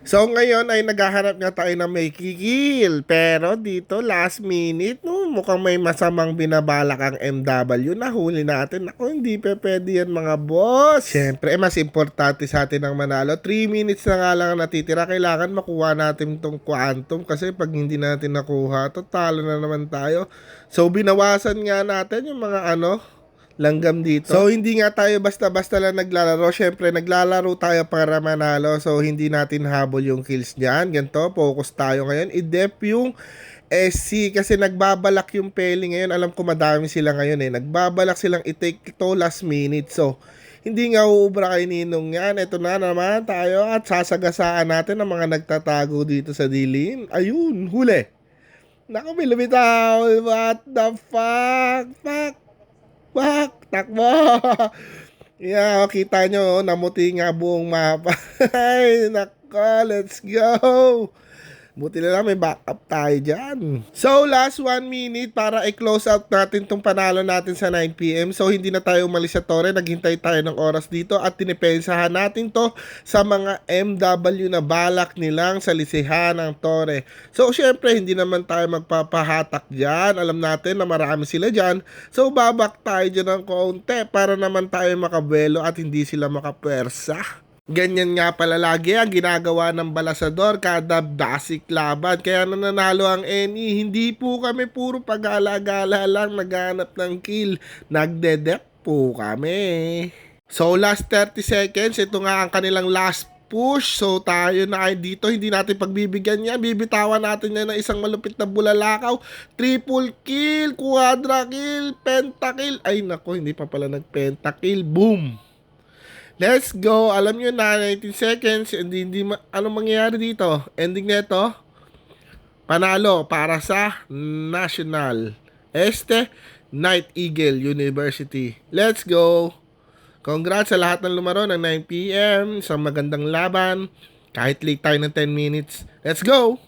So ngayon ay naghahanap nga tayo ng may kikil. Pero dito last minute, no, mukhang may masamang binabalak ang MW. Nahuli natin. Ako, hindi pa pwede yan mga boss. Siyempre, mas importante sa atin ang manalo. 3 minutes na nga lang ang natitira. Kailangan makuha natin tong quantum. Kasi pag hindi natin nakuha, to talo na naman tayo. So binawasan nga natin yung mga langgam dito. So, hindi nga tayo basta-basta lang naglalaro. Siyempre, naglalaro tayo para manalo. So, hindi natin habol yung kills niyan. Ganito, focus tayo ngayon. I-dep yung SC kasi nagbabalak yung Peli ngayon. Alam ko madami sila ngayon eh. Nagbabalak silang i-take ito last minute. So, hindi nga uubra kay Ninong yan. Ito na naman tayo at sasagasaan natin ang mga nagtatago dito sa dilim. Ayun, huli. Naku, may lumitaw. What the fuck? Fuck, takbo! Yeah, kita nyo, namuti nga buong mapa. Ay, nako, let's go! Buti na lang may backup tayo dyan. So, last 1 minute para i-close out natin tong panalo natin sa 9 PM. So, hindi na tayo umalis sa Torre. Naghintay tayo ng oras dito at tinipensahan natin to sa mga MW na balak nilang salisihan ng Torre. So, syempre, hindi naman tayo magpapahatak dyan. Alam natin na marami sila dyan. So, babak tayo dyan ng kaunti para naman tayo makabuelo at hindi sila makapwersa. Ganyan nga pala lagi ang ginagawa ng Balasador kada basic laban. Kaya nananalo ang Eni. Hindi po kami puro pag-gala-gala lang naghanap ng kill. Nagdedep po kami. So last 30 seconds, ito nga ang kanilang last push. So tayo na ay dito, hindi natin pagbibigyan yan. Bibitawan natin yan ng isang malupit na bulalakaw. Triple kill, quadra kill, pentakill. Ay nako, hindi pa pala nag-pentakill. Boom! Let's go. Alam nyo na, 19 seconds. Anong mangyayari dito? Ending neto, panalo para sa National Night Eagle University. Let's go. Congrats sa lahat ng lumaro ng 9 PM. Isang magandang laban. Kahit late tayo ng 10 minutes. Let's go.